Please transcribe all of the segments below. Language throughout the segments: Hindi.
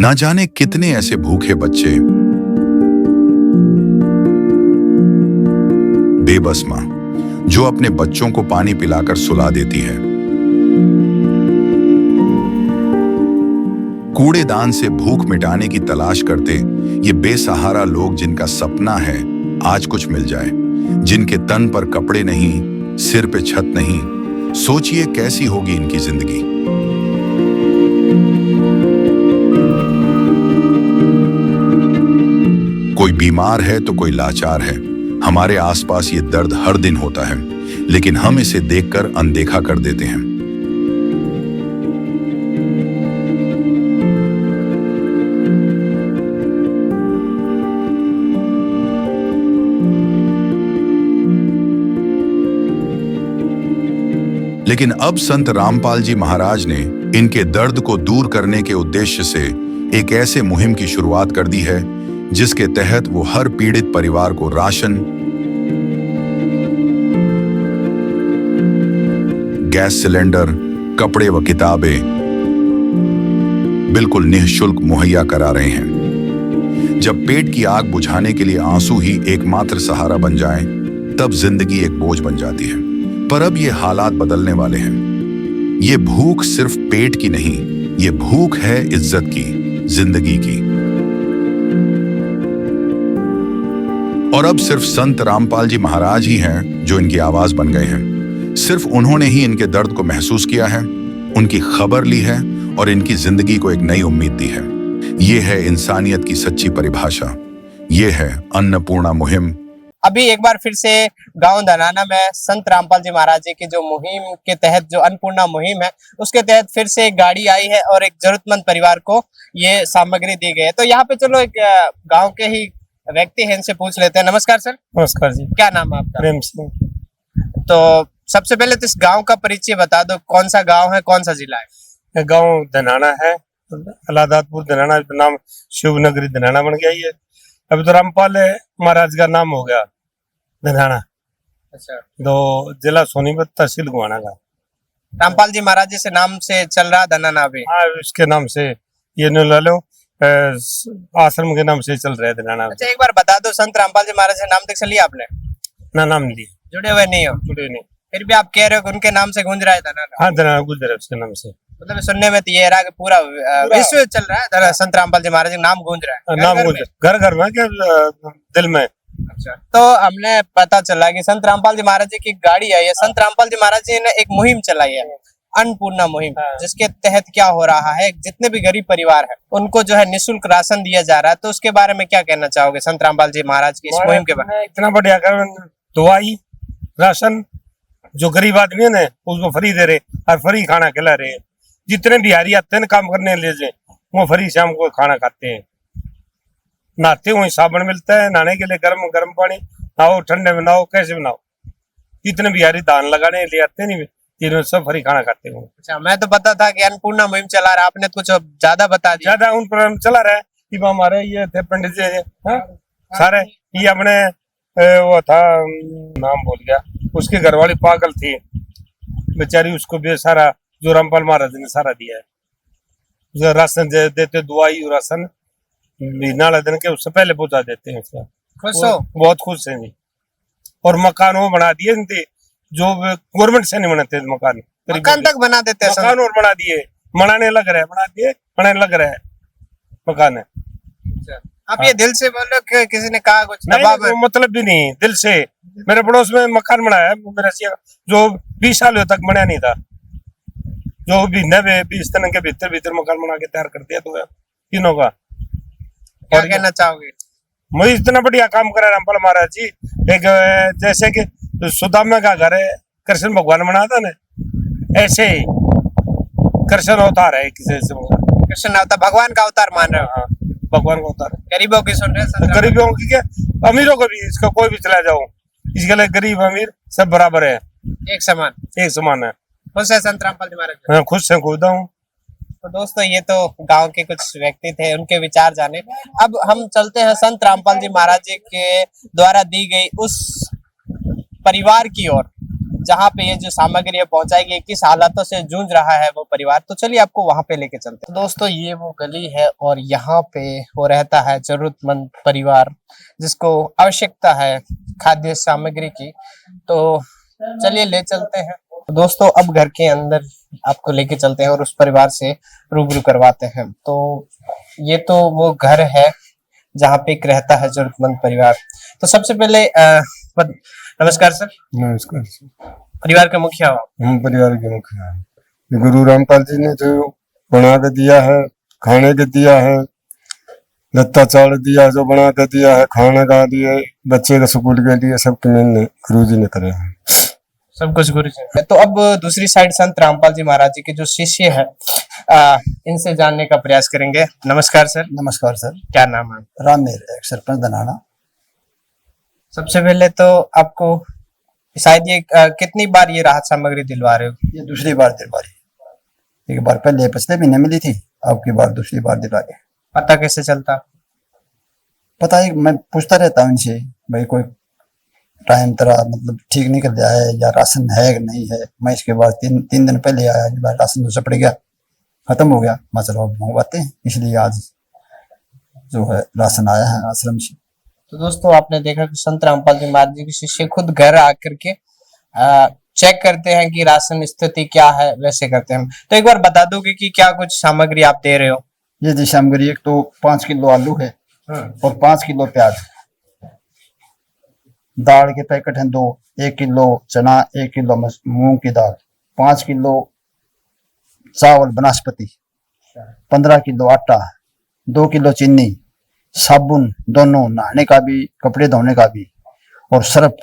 ना जाने कितने ऐसे भूखे बच्चे, बेबस मां जो अपने बच्चों को पानी पिलाकर सुला देती है। कूड़ेदान से भूख मिटाने की तलाश करते ये बेसहारा लोग जिनका सपना है आज कुछ मिल जाए, जिनके तन पर कपड़े नहीं, सिर पे छत नहीं, सोचिए कैसी होगी इनकी जिंदगी। कोई बीमार है तो कोई लाचार है। हमारे आसपास ये दर्द हर दिन होता है, लेकिन हम इसे देखकर अनदेखा कर देते हैं। लेकिन अब संत रामपाल जी महाराज ने इनके दर्द को दूर करने के उद्देश्य से एक ऐसे मुहिम की शुरुआत कर दी है जिसके तहत वो हर पीड़ित परिवार को राशन, गैस सिलेंडर, कपड़े व किताबें बिल्कुल निःशुल्क मुहैया करा रहे हैं। जब पेट की आग बुझाने के लिए आंसू ही एकमात्र सहारा बन जाएं, तब जिंदगी एक बोझ बन जाती है। पर अब ये हालात बदलने वाले हैं। ये भूख सिर्फ पेट की नहीं, ये भूख है इज्जत की, जिंदगी की। और अब सिर्फ संत रामपाल जी महाराज ही हैं जो इनकी आवाज बन गए हैं। सिर्फ उन्होंने ही इनके दर्द को महसूस किया है, उनकी खबर ली है और इनकी जिंदगी को एक नई उम्मीद दी है। ये है इंसानियत की सच्ची परिभाषा। ये है अन्नपूर्णा मुहिम। अभी एक बार फिर से गांव धनाना में संत रामपाल जी महाराज जी की जो मुहिम के तहत जो अन्नपूर्णा मुहिम है, उसके तहत फिर से एक गाड़ी आई है और एक जरूरतमंद परिवार को ये सामग्री दी गई है। तो यहाँ पे चलो एक गांव के ही व्यक्ति हैं, इनसे पूछ लेते हैं। नमस्कार सर। नमस्कार जी। क्या नाम है आपका? प्रेम सिंह। तो सबसे पहले तो इस गांव का परिचय बता दो, कौन सा गांव है, कौन सा जिला है? गांव धनाना है, अलादातपुर धनाना, नाम शिवनगरी धनाना बन गया। ये अभी तो रामपाल महाराज का नाम हो गया धनाना। अच्छा। तो जिला सोनीपत, तहसील गुआना का। रामपाल जी महाराज जी से नाम से चल रहा धनाना भी? हाँ, इसके नाम से ये न लो, आश्रम के नाम से चल रहा है धनाना। अच्छा, एक बार बता दो, संत रामपाल जी महाराज से नाम तक लिया आपने? ना, नाम नहीं लिया। जुड़े हुए नहीं हो? जुड़े नहीं। फिर भी आप कह रहे हो कि उनके नाम से गूंज रहा है धनाना? हाँ, धनाना गूंज रहा है उसके नाम से। मतलब सुनने में तो ये रहा कि पूरा विश्व चल रहा है, संत रामपाल जी महाराज का नाम गूंज रहा है। नाम गूंज घर घर में, क्या दिल में। अच्छा, तो हमने पता चला कि संत रामपाल जी महाराज जी की गाड़ी आई है। संत रामपाल जी महाराज जी ने एक मुहिम चलाई है, अन्नपूर्णा मुहिम, जिसके तहत क्या हो रहा है, जितने भी गरीब परिवार है उनको जो है निःशुल्क राशन दिया जा रहा है। तो उसके बारे में क्या कहना चाहोगे संत रामपाल जी महाराज की इस मुहिम के बारे में? इतना बढ़िया कर, दवाई, राशन जो गरीब आदमी है ना उसको फ्री दे रहे और फ्री खाना खिला रहे। जितने बिहारी आते हैं काम करने ले जाए, वो फ्री शाम को खाना खाते हैं। नहाते हुए साबुन मिलता है, नहाने के लिए गर्म गर्म पानी, नहाओ ठंडे में नहाओ, कैसे भी नहाओ। जितने बिहारी दान लगाने ले आते नहीं, तीनों सब फ्री खाना खाते हैं। अच्छा, मैं तो पता था कि अन्नपूर्णा मुहिम चला रहा, आपने कुछ ज्यादा बता दिया। ज्यादा उन पर चला रहा है कि हमारे ये थे पंडित जी, सारे ये अपने वो था, नाम भूल गया, उसकी घरवाली पागल थी बेचारी, उसको भी सारा जो रामपाल महाराज ने सारा दिया है। राशन देते, दवाई राशन महीना दिन के उससे पहले पहुंचा देते हैं। खुश हो? बहुत खुश है जी। और मकान वो बना दिए जो गवर्नमेंट से नहीं बनाते मकान, मकान तक बना देते हैं। मकान और बना दिए, बनाने लग रहे हैं, बनाने लग रहे हैं मकान है। आप ये दिल से बोलो कि किसी ने कहा कुछ? नहीं, मतलब भी नहीं, दिल से। मेरे पड़ोस में मकान बनाया है मेरा, जो 20 साल तक बना नहीं था, जो भी 20 दिन के भीतर भीतर मकान बना के तैयार कर दिया। तो तीनों का क्या कहना चाहोगे? मुझे इतना बढ़िया काम करा रामपाल महाराज जी। एक जैसे कि सुदामा का घर है, कृष्ण भगवान बना था ना, ऐसे ही कृष्ण अवतार है। किसी से कृष्ण अवतार, भगवान का अवतार मान रहे हो? भगवान का अवतार। गरीबों की सुन रहे हैं? गरीबों की क्या, अमीरों को भी, इसका कोई भी चला जाओ, इसके लिए गरीब अमीर सब बराबर है, एक समान, एक समान है। खुश है संत रामपाल जी महाराज? हाँ, खुश है, खुदा हूँ। तो दोस्तों, ये तो गांव के कुछ व्यक्ति थे, उनके विचार जाने। अब हम चलते हैं संत रामपाल जी महाराज जी के द्वारा दी गई उस परिवार की ओर जहाँ पे ये जो सामग्री है पहुंचाएगी, किस हालातों से जूझ रहा है वो परिवार। तो चलिए आपको वहां पे लेके चलते हैं। तो दोस्तों ये वो गली है और यहाँ पे वो रहता है जरूरतमंद परिवार जिसको आवश्यकता है खाद्य सामग्री की। तो चलिए ले चलते हैं। तो दोस्तों अब घर के अंदर आपको लेके चलते हैं और उस परिवार से रूबरू करवाते हैं। तो ये तो वो घर है जहाँ पे एक रहता है जरूरतमंद परिवार। तो सबसे पहले नमस्कार सर। नमस्कार। परिवार का मुखिया हो? हम परिवार के मुखिया हैं। गुरु रामपाल जी ने जो बना के दिया है, खाने के दिया है, लत्ता चावल दिया है, जो बना के दिया है, खाने का दिया, बच्चे के स्कूल के लिए, सबके मैंने गुरु जी ने करे हैं। सब कुछ गुरु जी ने। तो अब दूसरी साइड संत रामपाल जी महाराज जी के जो शिष्य है इनसे जानने का प्रयास करेंगे। नमस्कार सर। नमस्कार सर। क्या नाम है? राम मेर, एक सरपंच दनाना। सबसे पहले तो आपको शायद ये कितनी बार ये राहत सामग्री दिलवा रहे हो? ये दूसरी बार दिलवा रही। एक बार पहले पिछले महीने मिली थी, अब की बार दूसरी बार दिलवा रही। पता कैसे चलता? पता है, मैं पूछता रहता हूँ इनसे, भाई कोई टाइम तरह मतलब ठीक निकल गया है या राशन है कि नहीं है। मैं इसके बाद तीन दिन पहले आया, राशन तो सपड़ गया, खत्म हो गया। मैं चलो मंगवाते हैं, इसलिए आज जो है राशन आया है आश्रम से। तो दोस्तों आपने देखा कि संत रामपाल जी महाराज जी के शिष्य खुद घर आकर के चेक करते हैं कि राशन स्थिति क्या है, वैसे करते हैं। तो एक बार बता दोगे कि क्या कुछ सामग्री आप दे रहे हो? ये जी सामग्री, एक तो 5 किलो आलू है और 5 किलो प्याज, दाल के पैकेट हैं 2, 1 किलो चना, 1 किलो मूंग की दाल, 5 किलो चावल बनास्पति, 15 किलो आटा, 2 किलो चीनी, साबुन दोनों, नहाने का भी, कपड़े धोने का भी, और सर्फ,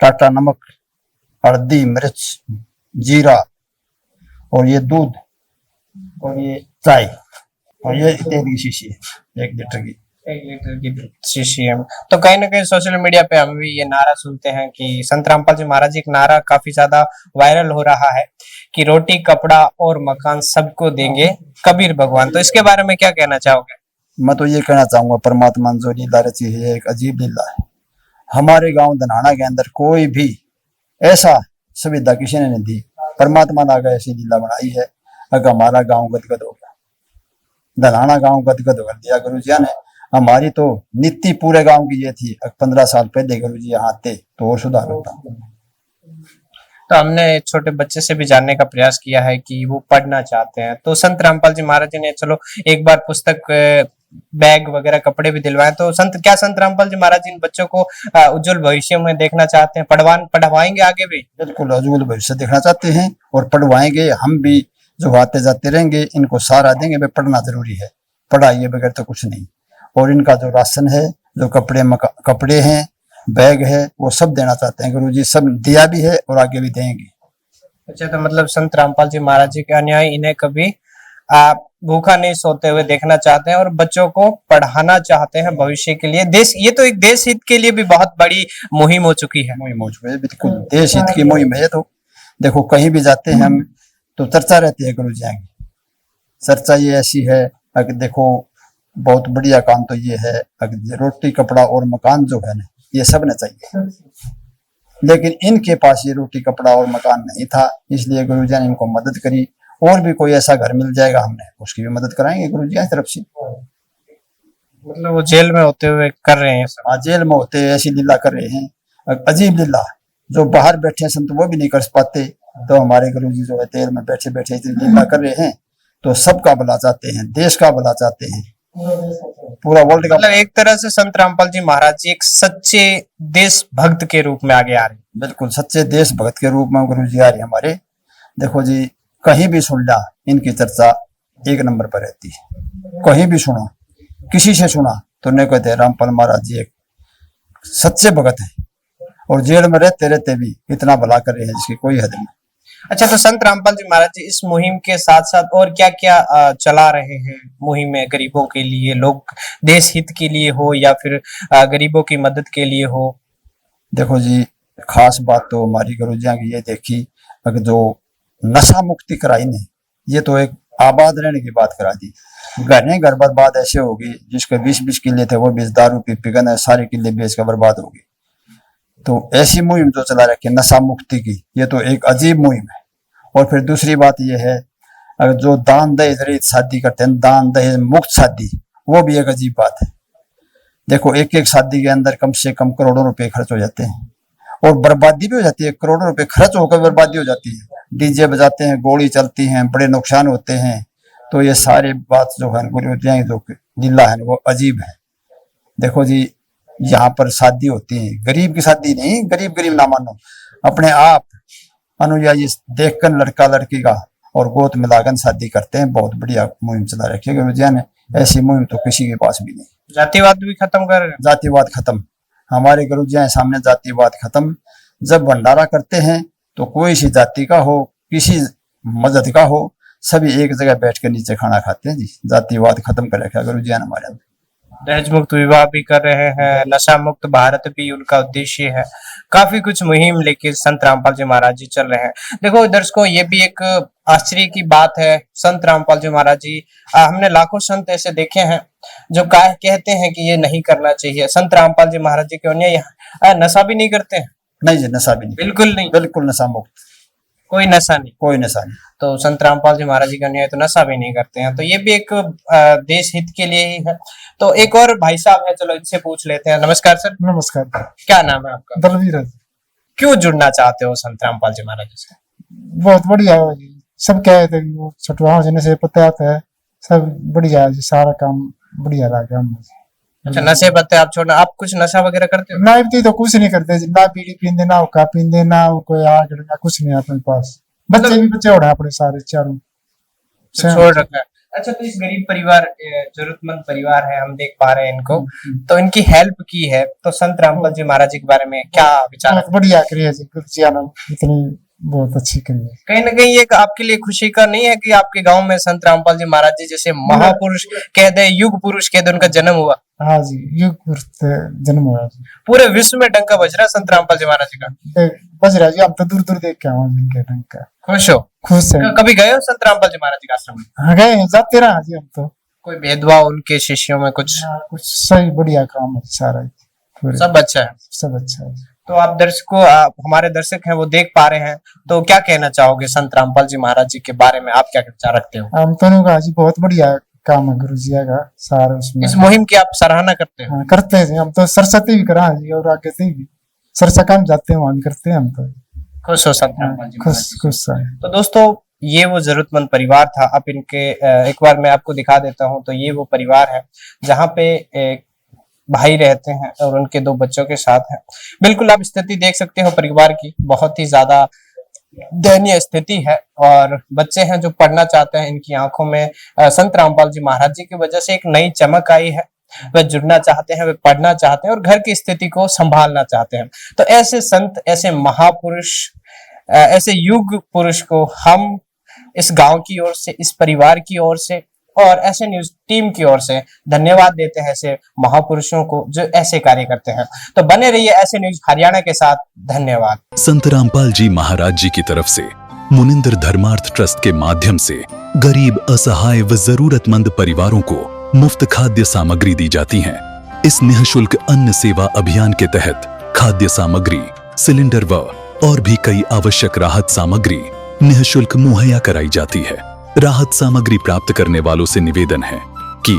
टाटा नमक, हल्दी, मिर्च, जीरा, और ये दूध, और ये चाय, और ये तेल की शीशी है 1 लीटर की। 1 लीटर की शीशी है। तो कहीं ना कहीं सोशल मीडिया पे हम भी ये नारा सुनते हैं कि संत रामपाल जी महाराज जी, एक नारा काफी ज्यादा वायरल हो रहा है कि रोटी कपड़ा और मकान सबको देंगे कबीर भगवान। तो इसके बारे में क्या कहना चाहोगे? मैं तो ये कहना चाहूंगा, परमात्मा ने जो लीला रची है एक अजीब लीला है। हमारे गांव धनाना के अंदर कोई भी ऐसा सुविधा किसी ने नहीं दी, परमात्मा ने आगे ऐसी लीला बनाई है। अगर हमारा गांव गदगद हो गया, धनाना गांव गदगद कर दिया गुरु जी ने। हमारी तो नीति पूरे गांव की ये थी, 15 साल पहले गुरु जी यहाँ आते तो और सुधार होता। तो हमने छोटे बच्चे से भी जानने का प्रयास किया है कि वो पढ़ना चाहते हैं। तो संत रामपाल जी महाराज जी ने चलो एक बार पुस्तक, बैग वगैरह, कपड़े भी दिलवाए। तो संत रामपाल जी महाराज जी इन बच्चों को उज्जवल भविष्य में देखना चाहते हैं, पढ़वाएंगे आगे भी? बिल्कुल उज्जवल भविष्य देखना चाहते हैं और पढ़वाएंगे। हम भी जो आते जाते रहेंगे, इनको सहारा देंगे। भाई पढ़ना जरूरी है, पढ़ाई बगैर तो कुछ नहीं। और इनका जो राशन है, जो कपड़े हैं, बैग है, वो सब देना चाहते हैं गुरुजी। सब दिया भी है और आगे भी देंगे। अच्छा, तो मतलब संत रामपाल जी महाराज जी का न्याय इन्हें कभी भूखा नहीं सोते हुए देखना चाहते हैं और बच्चों को पढ़ाना चाहते हैं भविष्य के लिए। देश, ये तो एक देश हित के लिए भी बहुत बड़ी मुहिम हो चुकी है। मुहिम हो चुकी है, बिल्कुल देश हित की मुहिम है। तो देखो कहीं भी जाते हैं हम तो चर्चा रहती है गुरुजी की। चर्चा ये ऐसी है, अगर देखो बहुत बढ़िया काम तो ये है, अगर रोटी कपड़ा और मकान जो है ना, ये सब ने चाहिए। लेकिन इनके पास ये रोटी कपड़ा और मकान नहीं था, इसलिए गुरुजी ने इनको मदद करी। और भी कोई ऐसा घर मिल जाएगा, हमने उसकी भी मदद कराएंगे गुरुजी की तरफ से। मतलब वो जेल में होते हुए कर रहे हैं? हाँ, जेल में होते ऐसी लीला कर रहे हैं, अजीब लीला, जो बाहर बैठे संत वो भी नहीं कर पाते। तो हमारे गुरुजी जो है जेल में बैठे बैठे इतनी लीला कर रहे हैं। तो सबका भला चाहते हैं, देश का भला चाहते हैं, पूरा वर्ल्ड का। मतलब एक तरह से संत रामपाल जी महाराज जी एक सच्चे देशभक्त के रूप में आगे आ रहे हैं। बिल्कुल सच्चे देशभक्त के रूप में गुरुजी आ रहे हैं हमारे। देखो जी, कहीं भी सुन ला, इनकी चर्चा 1 नंबर पर रहती है। कहीं भी सुनो, किसी से सुना तो नहीं कहते रामपाल महाराज जी एक सच्चे भगत हैं, और जेल में रहते रहते भी इतना भला कर रहे हैं जिसकी कोई हद नहीं। अच्छा, तो संत रामपाल जी महाराज जी इस मुहिम के साथ साथ और क्या क्या चला रहे हैं मुहिमें? गरीबों के लिए, लोग देश हित के लिए हो या फिर गरीबों की मदद के लिए हो? देखो जी, खास बात तो हमारी गुरुजियां की ये देखी, अगर जो नशा मुक्ति कराई ने, ये तो एक आबाद रहने की बात करा दी। घर बर्बाद ऐसे होगी, जिसके 20-20 किले थे वो 20 दारू पी गए, सारे किले बेच कर बर्बाद होगी। तो ऐसी मुहिम जो चला रखी है नशा मुक्ति की, ये तो एक अजीब मुहिम है। और फिर दूसरी बात ये है, अगर जो दान दहेज रहित शादी करते हैं, दान दहेज मुक्त शादी, वो भी एक अजीब बात है। देखो एक एक शादी के अंदर कम से कम करोड़ों रुपए खर्च हो जाते हैं और बर्बादी भी हो जाती है। करोड़ों रुपए खर्च होकर बर्बादी हो जाती है। डीजे बजाते हैं, गोली चलती हैं, बड़े नुकसान होते हैं। तो ये सारी बात जो है जो लीला है वो अजीब है। देखो जी, यहाँ पर शादी होती है, गरीब की शादी नहीं, गरीब ना मानो, अपने आप अनुयायी देखकर लड़का लड़की का और गोद मिलाकर शादी करते हैं। बहुत बढ़िया मुहिम चला रखी है गुरुजी ने। ऐसी मुहिम तो किसी के पास भी नहीं। जातिवाद भी खत्म कर रहे हैं। जातिवाद खत्म, हमारे गुरुजी सामने जातिवाद खत्म। जब भंडारा करते हैं तो कोई सी जाति का हो, किसी मजहब का हो, सभी एक जगह बैठ कर नीचे खाना खाते हैं जी। जातिवाद खत्म कर रखा गुरुजी ने हमारे अंदर। दहेज मुक्त विवाह भी कर रहे हैं, नशा मुक्त भारत भी उनका उद्देश्य है। काफी कुछ मुहिम लेके संत रामपाल जी महाराज जी चल रहे हैं। देखो दर्शकों, ये भी एक आश्चर्य की बात है। संत रामपाल जी महाराज जी, हमने लाखों संत ऐसे देखे हैं जो कहते हैं कि ये नहीं करना चाहिए। संत रामपाल जी महाराज जी क्यों नहीं नशा भी नहीं करते हैं? नहीं जी, नशा भी नहीं, बिल्कुल नहीं, बिल्कुल नशा मुक्त, कोई नशा नहीं, कोई नशा नहीं। तो संत रामपाल जी महाराज जी का न्याय तो नशा भी नहीं करते हैं। तो ये भी एक देश हित के लिए ही है। तो एक और भाई साहब है, चलो इनसे पूछ लेते हैं। नमस्कार सर। नमस्कार। क्या नाम है आपका? दलवीर है। क्यों जुड़ना चाहते हो संत रामपाल जी महाराज जी से? बहुत बढ़िया है जी। सब कहे थे वो छठवा जने से पता है, सब बढ़िया है जी, सारा काम बढ़िया लगा हमें। अच्छा, नशे पत्ते आप छोड़ना, आप कुछ नशा वगैरह करते हो? ना भी तो कुछ नहीं करते जी, ना बीड़ी पींदे, ना हुक्का पींदे, ना कोई आग लगा, कुछ नहीं अपने पास। बच्चे भी बच्चे उड़ा अपने सारे चारों छोड़ रखा है। अच्छा, तो इस गरीब परिवार, जरूरतमंद परिवार है, हम देख पा रहे हैं इनको, तो इनकी हेल्प की है। तो संत रामपाल जी महाराज जी के बारे में क्या विचार है? बहुत बढ़िया करिए जी, गुरुजी ने इतनी बहुत अच्छी करिए। कहीं ना कहीं एक आपके लिए खुशी का नहीं है कि आपके गांव में संत रामपाल जी महाराज जी जैसे महापुरुष कह दे, युग पुरुष कह दे, उनका जन्म हुआ? हाँ जी, युग पुरुष जन्म हुआ जी। पूरे विश्व में डंका बज रहा संत रामपाल जी महाराज जी का। बज रहा जी, हम तो दूर दूर देख के आए जिनके डंका। खुश हो? खुश है। कभी गए हो संत रामपाल जी महाराज जी का आश्रम में? हाँ गए, जाते रहा जी हम तो। कोई भेदभाव उनके शिष्यों में कुछ? कुछ सही बढ़िया काम है सारा, सब अच्छा है, सब अच्छा है। तो आप दर्शकों, हमारे दर्शक हैं वो देख पा रहे हैं, तो क्या कहना चाहोगे संत रामपाल जी महाराज जी के बारे में? आप क्या विचार रखते हो? हम तो कहा जी बहुत बढ़िया काम है गुरु जी का सारा उसमें। इस मुहिम की आप सराहना करते हो? हाँ, करते हैं जी, हम तो सरस्वती भी करा जी और आगे से भी सरसा काम जाते हैं वहां भी करते हैं हम तो। खुश हो संत रामपाल जी? खुश खुश है। तो दोस्तों, ये वो जरूरतमंद परिवार था। अब इनके एक बार मैं आपको दिखा देता हूँ। तो ये वो परिवार है जहाँ पे एक भाई रहते हैं और उनके 2 बच्चों के साथ हैं। बिल्कुल आप स्थिति देख सकते हो परिवार की, बहुत ही ज्यादा दयनीय स्थिति है। और बच्चे हैं जो पढ़ना चाहते हैं, इनकी आंखों में संत रामपाल जी महाराज जी की वजह से एक नई चमक आई है। वे जुड़ना चाहते हैं, वे पढ़ना चाहते हैं और घर की स्थिति को संभालना चाहते हैं। तो ऐसे संत, ऐसे महापुरुष, ऐसे युग पुरुष को हम इस गांव की ओर से, इस परिवार की ओर से और ऐसे न्यूज टीम की ओर से धन्यवाद देते हैं ऐसे महापुरुषों को जो ऐसे कार्य करते हैं। तो बने रहिए ऐसे न्यूज हरियाणा के साथ। धन्यवाद। संत रामपाल जी महाराज जी की तरफ से मुनिंद्र धर्मार्थ ट्रस्ट के माध्यम से गरीब, असहाय व जरूरतमंद परिवारों को मुफ्त खाद्य सामग्री दी जाती है। इस निःशुल्क अन्न सेवा अभियान के तहत खाद्य सामग्री, सिलेंडर व और भी कई आवश्यक राहत सामग्री निःशुल्क मुहैया कराई जाती है। राहत सामग्री प्राप्त करने वालों से निवेदन है कि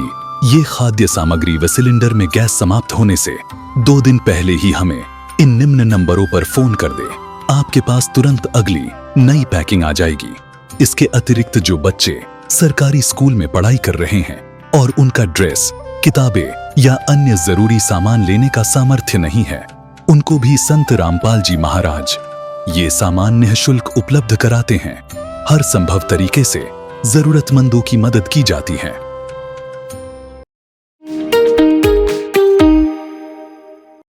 ये खाद्य सामग्री व सिलेंडर में गैस समाप्त होने से 2 दिन पहले ही हमें इन निम्न नंबरों पर फोन कर दे। आपके पास तुरंत अगली नई पैकिंग आ जाएगी। इसके अतिरिक्त जो बच्चे सरकारी स्कूल में पढ़ाई कर रहे हैं और उनका ड्रेस, किताबें या अन्य जरूरी सामान लेने का सामर्थ्य नहीं है, उनको भी संत रामपाल जी महाराज ये सामान निःशुल्क उपलब्ध कराते हैं। हर संभव तरीके से जरूरतमंदों की मदद की जाती है।